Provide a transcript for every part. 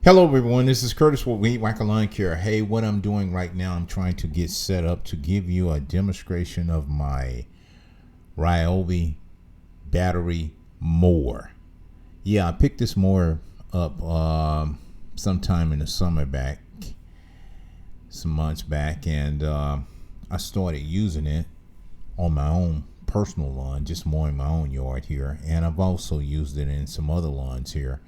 Hello everyone, this is Curtis with Weed Whacker Lawn Care. Hey, what I'm doing right now, I'm trying to get set up to give you a demonstration of my Ryobi battery mower. Yeah, I picked this mower up sometime in the summer back, some months back, and I started using it on my own personal lawn, just mowing my own yard here, and I've also used it in some other lawns here.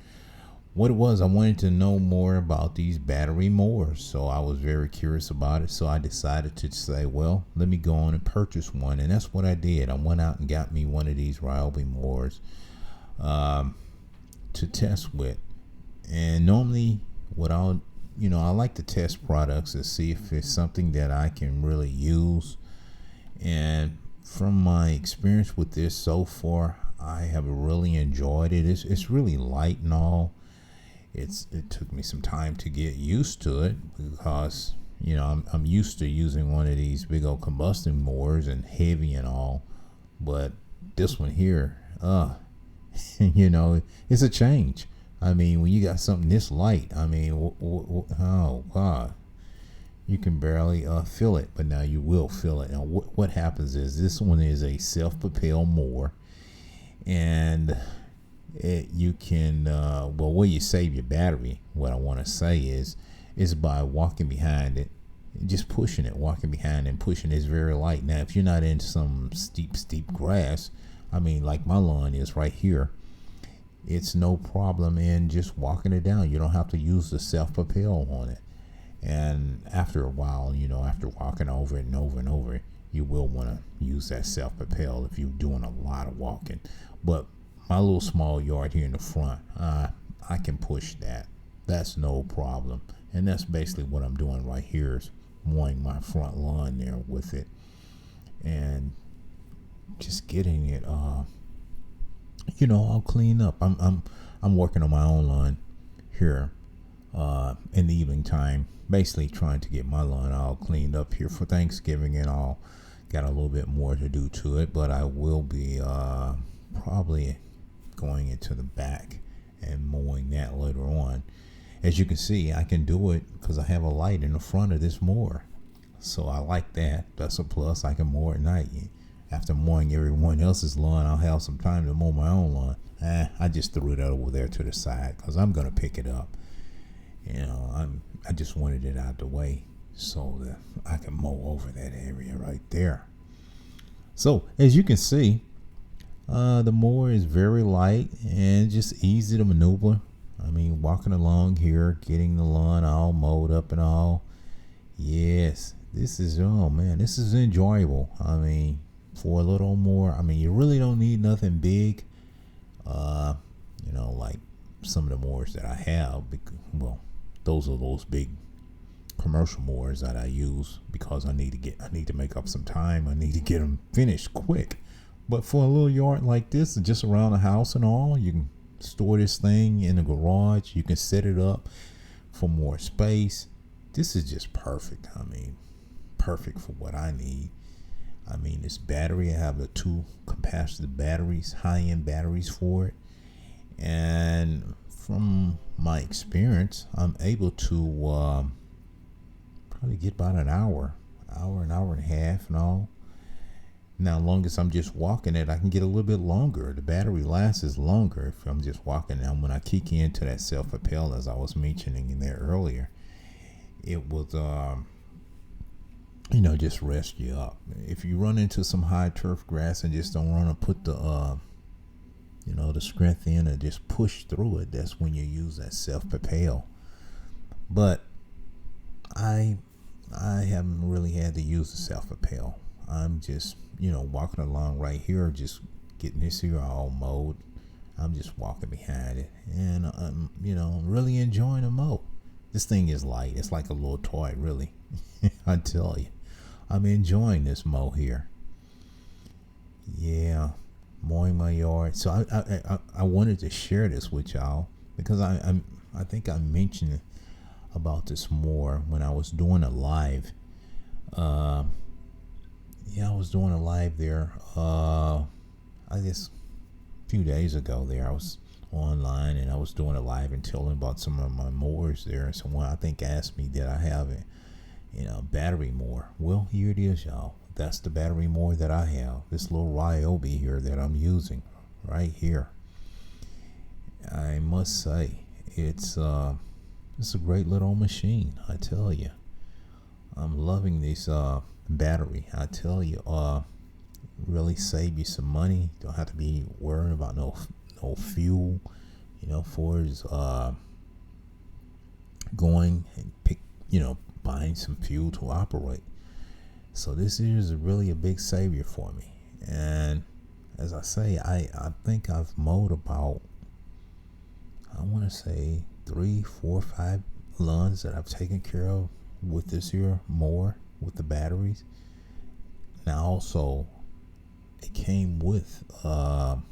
What it was, I wanted to know more about these battery mowers, so I was very curious about it. So I decided to say, well, let me go on and purchase one, and that's what I did. I went out and got me one of these Ryobi mowers to test with. And normally, I like to test products to see if it's something that I can really use. And from my experience with this so far, I have really enjoyed it. It's really light and all. It took me some time to get used to it because I'm used to using one of these big old combustion mowers and heavy and all, but this one here, it's a change. I mean, when you got something this light, I mean, oh God, you can barely feel it, but now you will feel it. Now, what happens is this one is a self-propelled mower, and you can where you save your battery, what I want to say is by walking behind it, just pushing it, walking behind and pushing. It's very light. Now if you're not in some steep grass, I mean like my lawn is right here, it's no problem in just walking it down. You don't have to use the self-propel on it. And after a while, after walking over it and over and over, you will want to use that self-propel if you're doing a lot of walking. But my little small yard here in the front, I can push that. That's no problem. And that's basically what I'm doing right here, is mowing my front lawn there with it. And just getting it all cleaned up. I'm working on my own lawn here in the evening time, basically trying to get my lawn all cleaned up here for Thanksgiving and all. Got a little bit more to do to it, but I will be probably going into the back and mowing that later on. As you can see, I can do it because I have a light in the front of this mower, so I like that. That's a plus. I can mow at night. After mowing everyone else's lawn, I'll have some time to mow my own lawn. I just threw that over there to the side because I'm gonna pick it up. I just wanted it out the way so that I can mow over that area right there. So as you can see, the mower is very light and just easy to maneuver. I mean, walking along here, getting the lawn all mowed up and all. Yes, this is enjoyable. I mean, for a little more, I mean, you really don't need nothing big. Like some of the mowers that I have. Well, those are those big commercial mowers that I use because I need to make up some time. I need to get them finished quick. But for a little yard like this, just around the house and all, you can store this thing in the garage. You can set it up for more space. This is just perfect. I mean, perfect for what I need. I mean, this battery, I have the 2 capacitive batteries, high-end batteries for it. And from my experience, I'm able to probably get about an hour and a half and all. Now, long as I'm just walking it, I can get a little bit longer. The battery lasts longer if I'm just walking. Now, when I kick into that self-propel, as I was mentioning in there earlier, it will, just rest you up. If you run into some high turf grass and just don't want to put the strength in and just push through it, that's when you use that self-propel. But I haven't really had to use the self-propel. I'm just, walking along right here, just getting this here all mowed. I'm just walking behind it, and I'm, really enjoying the mow. This thing is light. It's like a little toy, really. I tell you, I'm enjoying this mow here. Yeah, mowing my yard. So I wanted to share this with y'all because I think I mentioned about this more when I was doing a live. I was doing a live there. I guess a few days ago. There, I was online, and I was doing a live and telling about some of my mowers there, and someone I think asked me, did I have a battery mower? Well, here it is, y'all. That's the battery mower that I have. This little Ryobi here that I'm using right here. I must say, it's a great little machine. I tell you, I'm loving this battery. I tell you, really save you some money. Don't have to be worrying about no fuel. For his going and buying some fuel to operate. So this is really a big savior for me. And as I say, I think I've mowed about, I want to say 3, 4, 5 lawns that I've taken care of with this here mower with the batteries. Now also, it came with the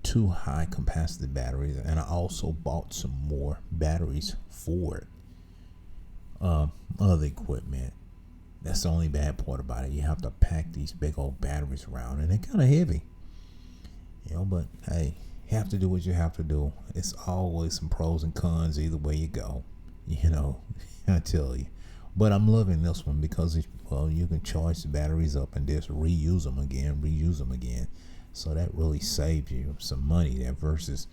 2 high capacity batteries, and I also bought some more batteries for it. Other equipment. That's the only bad part about it. You have to pack these big old batteries around, and they're kind of heavy. But hey, you have to do what you have to do. It's always some pros and cons either way you go. I tell you. But I'm loving this one because you can charge the batteries up and just reuse them again. So that really saves you some money there versus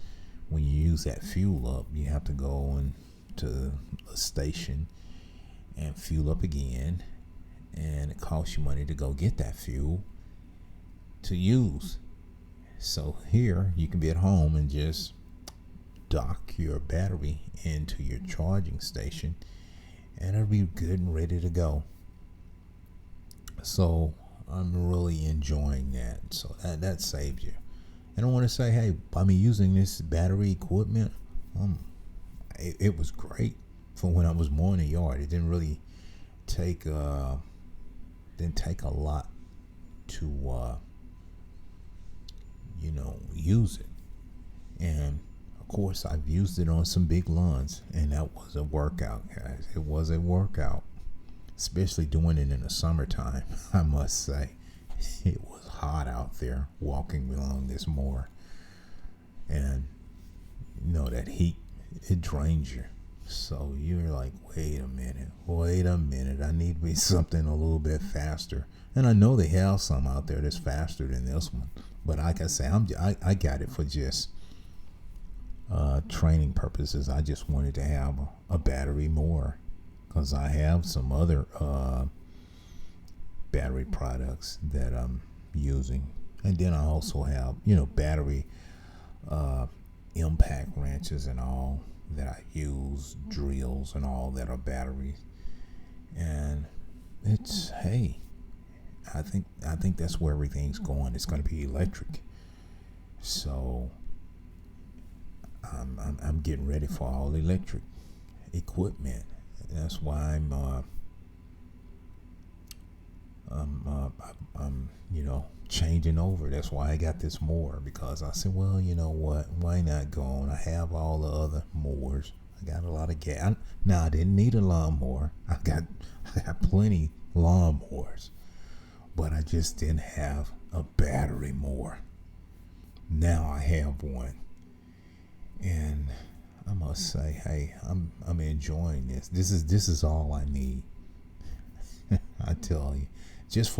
when you use that fuel up, you have to go into a station and fuel up again, and it costs you money to go get that fuel to use. So here you can be at home and just dock your battery into your charging station, and it'll be good and ready to go. So I'm really enjoying that. So that saves you. And I want to say, hey, by me using this battery equipment, it was great for when I was mowing the yard. It didn't really take a lot to use it. And of course, I've used it on some big lawns, and that was a workout, guys. It was a workout, especially doing it in the summertime. I must say, it was hot out there walking along this mower, and that heat, it drains you. So you're like, wait a minute, I need to be something a little bit faster. And I know they have some out there that's faster than this one, but like I say, I got it for just training purposes. I just wanted to have a battery mower because I have some other battery products that I'm using, and then I also have battery impact wrenches and all that I use, drills and all that are batteries. And it's, hey, I think that's where everything's going. It's going to be electric. So I'm getting ready for all electric equipment. That's why I'm changing over. That's why I got this mower, because I said, well, you know what? Why not go on? I have all the other mowers. I got a lot of gas. Now I didn't need a lawnmower. I got plenty lawnmowers, but I just didn't have a battery mower. Now I have one, and I must say, hey, I'm enjoying this. This is all I need. I tell you. Just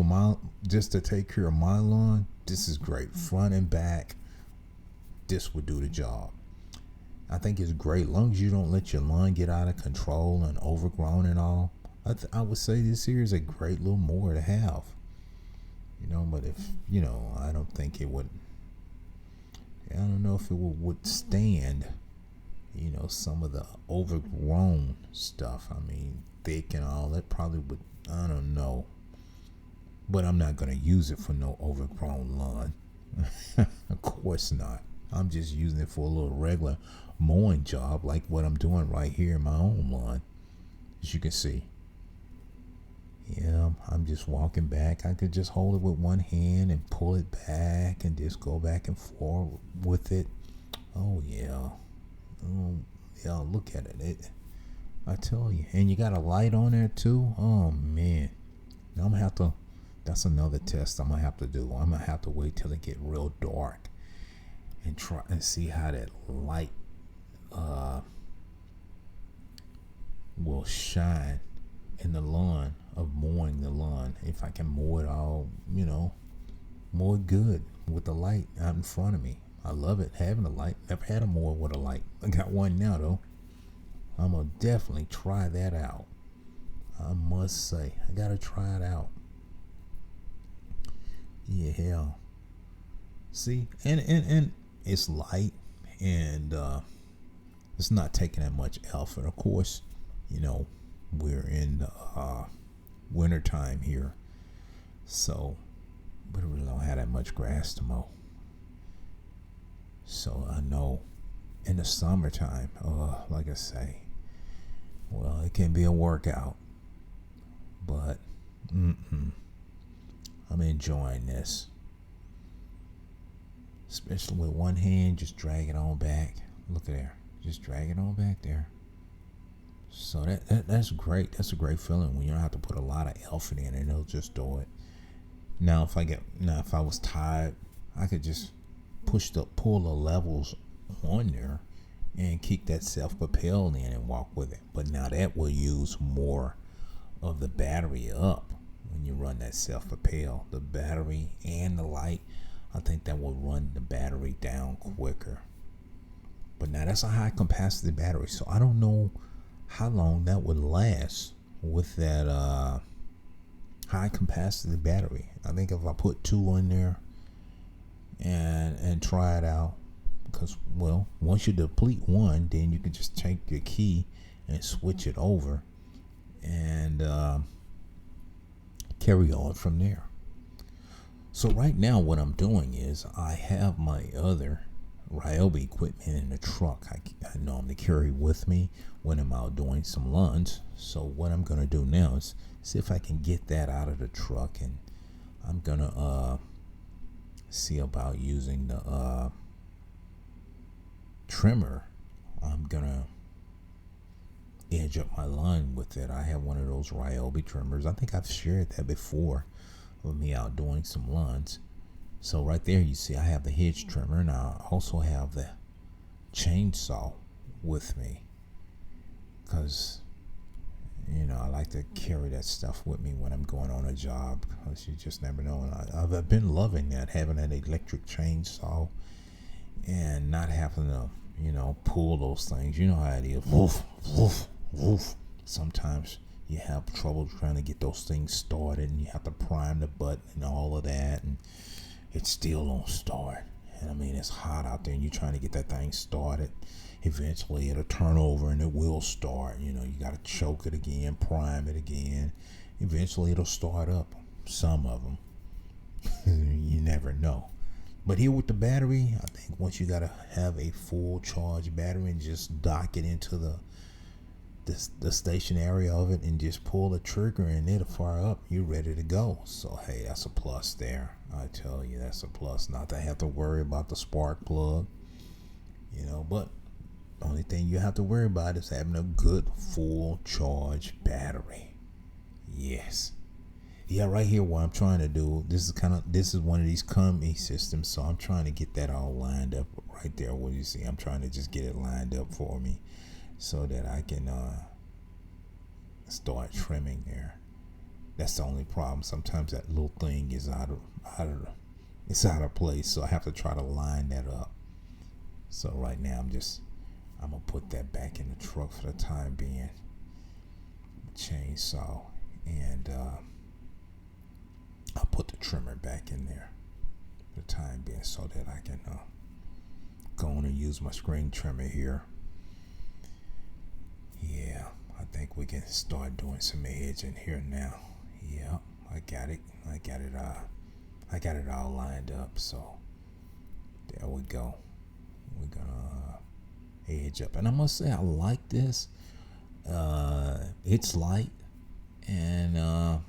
to take care of my lawn, this is great. Front and back, this would do the job. I think it's great, as long as you don't let your lawn get out of control and overgrown and all. I would say this here is a great little mower to have. But if I don't think it would. I don't know if it would withstand, some of the overgrown stuff. I mean, thick and all that probably would. I don't know. But I'm not going to use it for no overgrown lawn. Of course not. I'm just using it for a little regular mowing job, like what I'm doing right here in my own lawn, as you can see. Yeah, I'm just walking back. I could just hold it with one hand and pull it back and just go back and forth with it. Oh, yeah. Oh, yeah, look at it. I tell you. And you got a light on there, too? Oh, man. Now I'm going to have to... That's another test I'm going to have to do. I'm going to have to wait till it get real dark and try and see how that light will shine in the lawn of mowing the lawn. If I can mow it all, mow it good with the light out in front of me. I love it having a light. Never had a mower with a light. I got one now though. I'm gonna definitely try that out. I must say, I gotta try it out. Yeah. See, and it's light, and it's not taking that much effort. Of course, we're in the winter time here, so we really don't have that much grass to mow. So I know in the summertime, like I say, well, it can be a workout, but I'm enjoying this. Especially with one hand, just drag it on back. Look at there. Just drag it on back there. So that's great. That's a great feeling when you don't have to put a lot of effort in and it'll just do it. Now if I was tired, I could just pull the levels on there and kick that self-propel in and walk with it. But now that will use more of the battery up when you run that self-propel. The battery and the light, I think that will run the battery down quicker. But now that's a high capacity battery, so I don't know how long that would last with that high capacity battery. I think if I put 2 in there and try it out, because once you deplete one, then you can just take your key and switch it over and carry on from there. So right now what I'm doing is I have my other Ryobi equipment in the truck. I normally carry with me when I'm out doing some lawns. So what I'm going to do now is see if I can get that out of the truck, and I'm going to see about using the trimmer. I'm going to edge up my lawn with it. I have one of those Ryobi trimmers. I think I've shared that before with me out doing some lawns. So right there you see I have the hedge trimmer, and I also have the chainsaw with me because I like to carry that stuff with me when I'm going on a job, because you just never know. And I've been loving that, having an electric chainsaw and not having to pull those things. You know how it is. Woof, woof, woof. Sometimes you have trouble trying to get those things started, and you have to prime the button and all of that, and it still don't start. And it's hot out there, and you're trying to get that thing started. Eventually it'll turn over and it will start. You got to choke it again, prime it again. Eventually it'll start up. Some of them. You never know. But here with the battery, I think once you got to have a full charge battery and just dock it into the station area of it and just pull the trigger and it'll fire up, you're ready to go. So hey, that's a plus there. I tell you, that's a plus. Not to have to worry about the spark plug, but the only thing you have to worry about is having a good full charge battery. Yes. Yeah, right here what I'm trying to do, this is one of these combi systems, so I'm trying to get that all lined up right there. What you see, I'm trying to just get it lined up for me so that I can start trimming there. That's the only problem. Sometimes that little thing is out of place, so I have to try to line that up. So right now I'm gonna put that back in the truck for the time being. Chainsaw, and I'll put the trimmer back in there for the time being so that I can go on and use my screen trimmer here. Yeah, I think we can start doing some edging here now. Yeah, I got it all lined up, so there we go. We're gonna edge up, and I must say I like this. It's light, and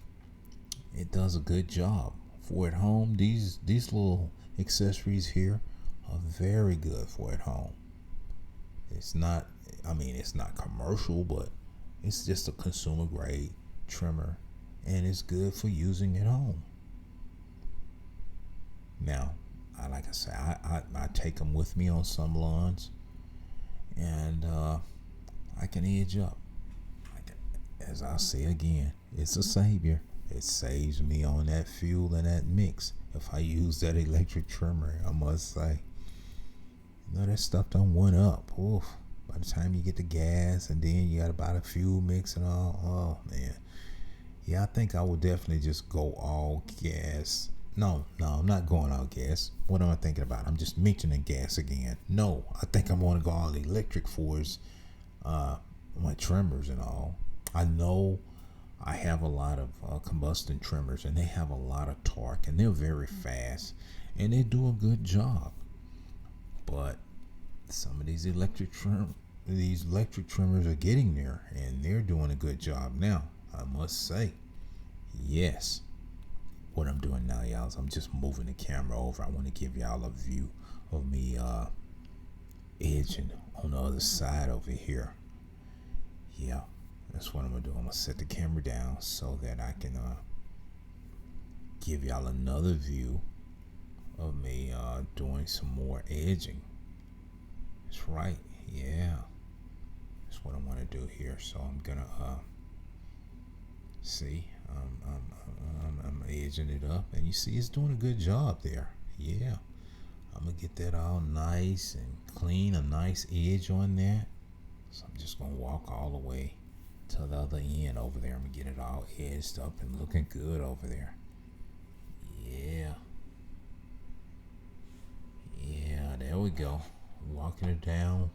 it does a good job for at home. These little accessories here are very good for at home. It's not commercial, but it's just a consumer grade trimmer, and it's good for using at home. Now, like I say, I take them with me on some lawns, and I can edge up. As I say again, it's a savior. It saves me on that fuel and that mix. If I use that electric trimmer, I must say, that stuff done went up. Oof. By the time you get the gas and then you got to buy the fuel mix and all, oh man. Yeah, I think I would definitely just go all gas. No, I'm not going all gas. What am I thinking about? I'm just mentioning gas again. No, I think I'm going to go all electric for my trimmers and all. I know I have a lot of combustion trimmers, and they have a lot of torque, and they're very fast, and they do a good job. But some of these electric trimmers are getting there, and they're doing a good job now. I must say, yes. What I'm doing now, y'all, is I'm just moving the camera over. I want to give y'all a view of me edging on the other side over here. Yeah, that's what I'm gonna do. I'm gonna set the camera down so that I can give y'all another view of me doing some more edging. That's right. Yeah, that's what I want to do here. So I'm gonna see. I'm edging it up, and you see it's doing a good job there. Yeah, I'm gonna get that all nice and clean, a nice edge on that. So I'm just gonna walk all the way to the other end over there. I'm gonna get it all edged up and looking good over there. Yeah, there we go. Walking it down.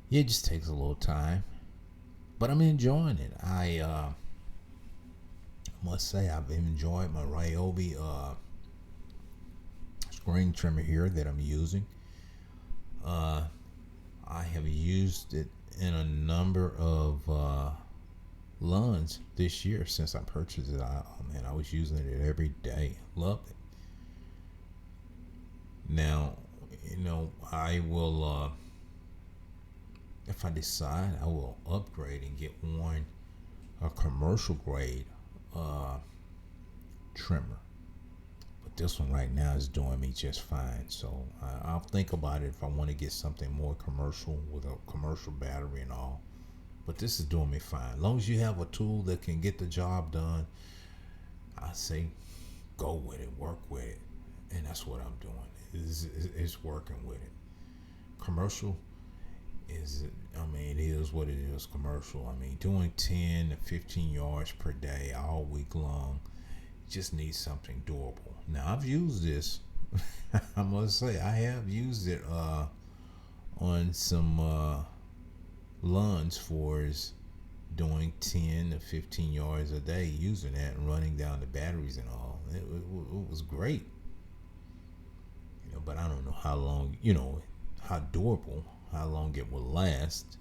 Yeah, it just takes a little time, but I'm enjoying it. I must say I've enjoyed my Ryobi string trimmer here that I'm using. I have used it in a number of lawns this year since I purchased it. I was using it every day. Loved it. Now, I will, if I decide, I will upgrade and get a commercial grade trimmer. But this one right now is doing me just fine. So I'll think about it if I want to get something more commercial with a commercial battery and all. But this is doing me fine. As long as you have a tool that can get the job done, I say go with it, work with it. And that's what I'm doing. It's working with it. Commercial it is what it is. Commercial. Doing 10 to 15 yards per day all week long just needs something doable. Now, I've used this. I must say, I have used it on some lawns for doing 10 to 15 yards a day, using that and running down the batteries and all. It was great. But I don't know how long, how durable, how long it will last,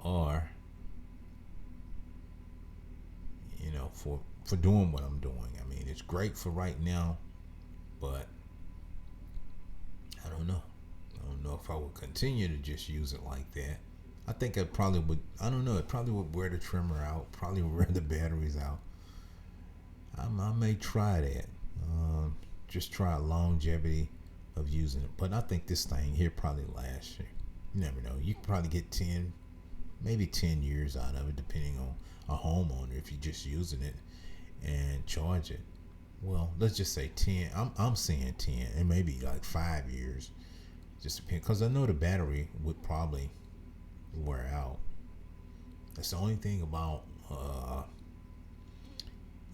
or, for doing what I'm doing. It's great for right now, but I don't know. I don't know if I would continue to just use it like that. I think I probably would. I don't know. It probably would wear the trimmer out. Probably wear the batteries out. I may try that. Just try longevity of using it. But I think this thing here probably lasts you. You never know. You can probably get 10, maybe 10 years out of it, depending on a homeowner, if you're just using it and charge it. Well, let's just say 10. I'm saying 10. It may be like 5 years. Just depends. Because I know the battery would probably wear out. That's the only thing about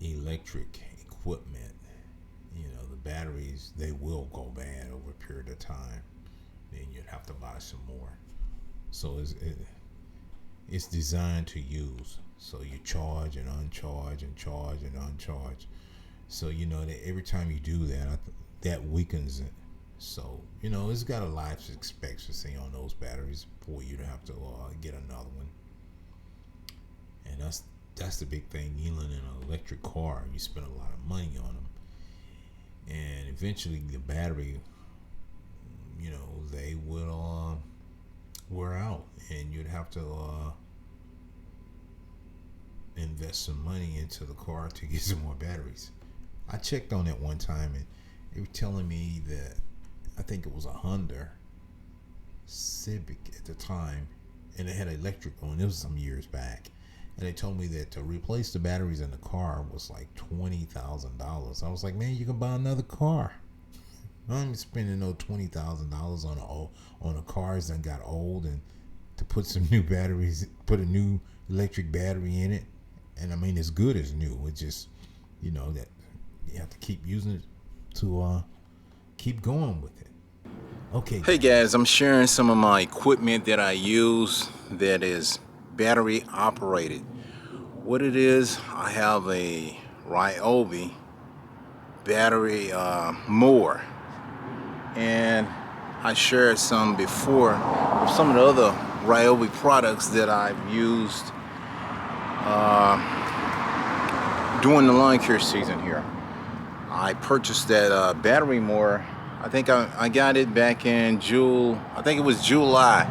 electric equipment. The batteries, they will go bad over a period of time. Then you'd have to buy some more. So it's designed to use. So you charge and uncharge and charge and uncharge. So that every time you do that, that weakens it. So it's got a life expectancy on those batteries for you to have to get another one. And that's the big thing. Even in an electric car, you spend a lot of money on them, and eventually the battery, they will wear out, and you'd have to invest some money into the car to get some more batteries. I checked on it one time and they were telling me that I think it was a Honda Civic at the time, and it had electric on. It was some years back, and they told me that to replace the batteries in the car was like $20,000. I was like, man, you can buy another car. I'm spending no $20,000 on a car that got old, and to put some new batteries, put a new electric battery in it, and I mean it's good as new. It's just that you have to keep using it to keep going with it. Okay. Hey guys, I'm sharing some of my equipment that I use that is battery operated. What it is, I have a Ryobi battery mower, and I shared some before of some of the other Ryobi products that I've used during the lawn care season here. I purchased that battery mower. I think I got it back in I think it was July.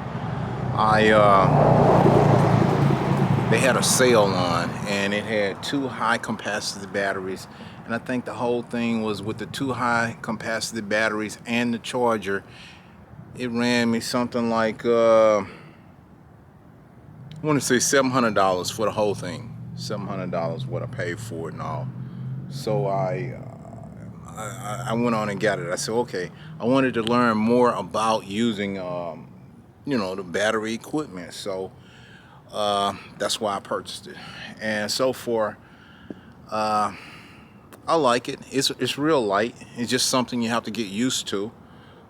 They had a sale on, and it had 2 high capacity batteries, and I think the whole thing was with the 2 high capacity batteries and the charger. It ran me something like I want to say $700 for the whole thing. $700 what I paid for it and all. So I went on and got it. I said, okay, I wanted to learn more about using, the battery equipment. So that's why I purchased it. And so far, I like it. It's real light. It's just something you have to get used to.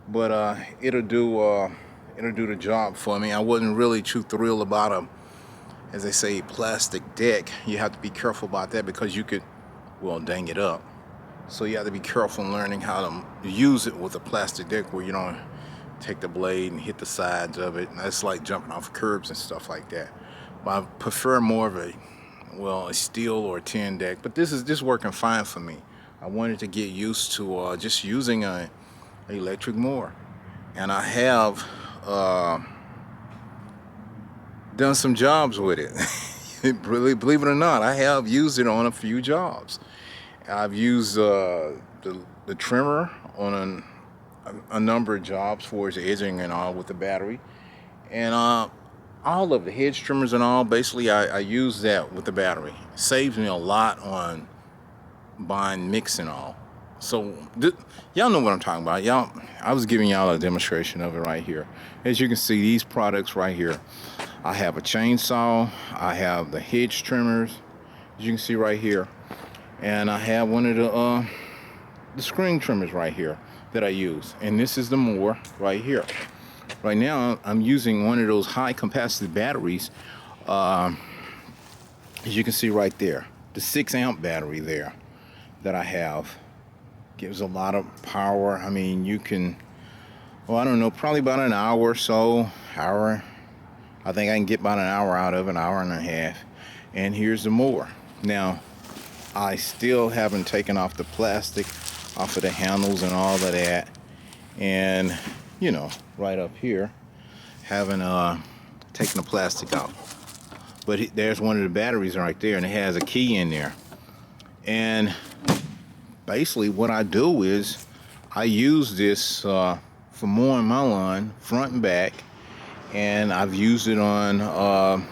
But it'll do the job for me. I wasn't really too thrilled about as they say, plastic deck. You have to be careful about that because you could, dang it up. So you have to be careful in learning how to use it with a plastic deck where you don't take the blade and hit the sides of it. And that's like jumping off curbs and stuff like that. But I prefer more of a steel or a tin deck. But this is just working fine for me. I wanted to get used to just using an electric mower. And I have done some jobs with it. Really, believe it or not, I have used it on a few jobs. I've used the trimmer on a number of jobs for its edging and all with the battery, and all of the hedge trimmers and all. Basically, I use that with the battery. It saves me a lot on buying mix and all. So y'all know what I'm talking about. I was giving y'all a demonstration of it right here. As you can see, these products right here. I have a chainsaw. I have the hedge trimmers, as you can see right here. And I have one of the screen trimmers right here that I use. And this is the mower right here. Right now, I'm using one of those high capacity batteries. As you can see right there, the 6 amp battery there that I have gives a lot of power. I mean, you can, I don't know, probably about an hour or so. I think I can get about an hour out of it, an hour and a half. And here's the mower. Now, I still haven't taken off the plastic off of the handles and all of that. And, right up here, haven't taken the plastic out. But there's one of the batteries right there, and it has a key in there. And basically what I do is I use this for mowing my lawn, front and back. And I've used it on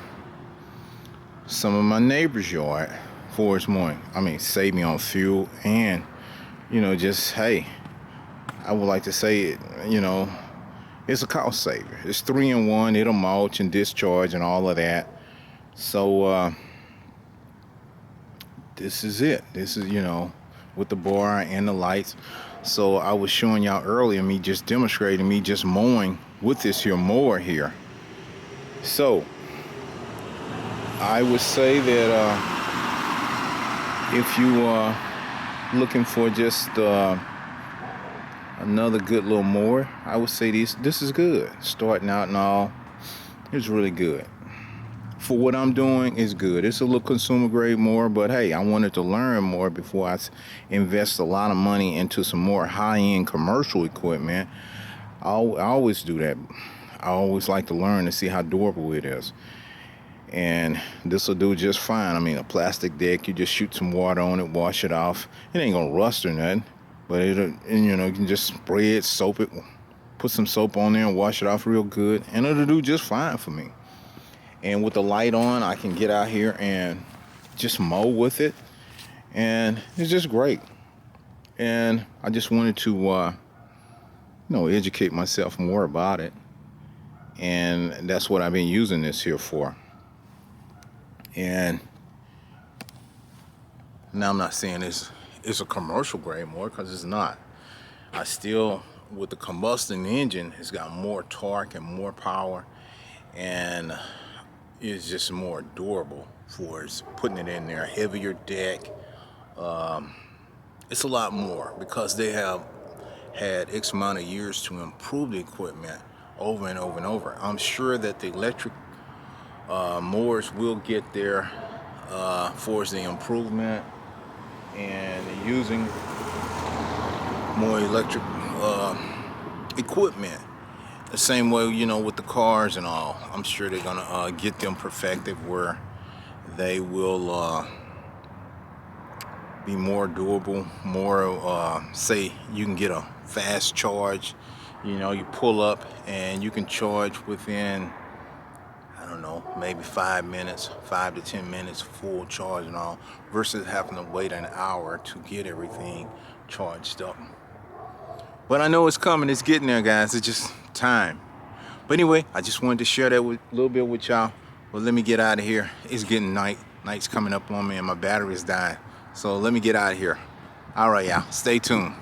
some of my neighbor's yard for its mowing. I mean, save me on fuel and, just, hey, I would like to say it, it's a cost saver. It's 3-in-1. It'll mulch and discharge and all of that. So this is it. This is, with the bar and the lights. So I was showing y'all earlier, me just demonstrating me just mowing with this here mower here. So I would say that if you are looking for just another good little mower, I would say this is good. Starting out and all, it's really good. For what I'm doing, it's good. It's a little consumer grade mower, but hey, I wanted to learn more before I invest a lot of money into some more high-end commercial equipment. I always do that. I always like to learn to see how durable it is. and this will do just fine. I mean, a plastic deck, you just shoot some water on it, wash it off. It ain't gonna rust or nothing, but it'll, and you know, you can just spray it, soap it, put some soap on there and wash it off real good, and it'll do just fine for me. And with the light on, I can get out here and just mow with it, and it's just great. And I just wanted to educate myself more about it, and that's what I've been using this here for. And now I'm not saying it's a commercial grade more, because it's not. I still, with the combustion engine, it's got more torque and more power, and it's just more durable for putting it in there. Heavier deck. It's a lot more because they have had X amount of years to improve the equipment over and over and over. I'm sure that the electric mowers will get there for the improvement and using more electric equipment. The same way, with the cars and all. I'm sure they're gonna get them perfected where they will be more doable, more say you can get a fast charge. You pull up and you can charge within, I don't know, maybe 5 minutes, 5 to 10 minutes, full charge and all, versus having to wait an hour to get everything charged up. But I know it's coming, it's getting there, guys. It's just time. But anyway, I just wanted to share that a little bit with y'all. Well, let me get out of here. It's getting night. Night's coming up on me and my battery is dying. So let me get out of here. All right, y'all. Stay tuned.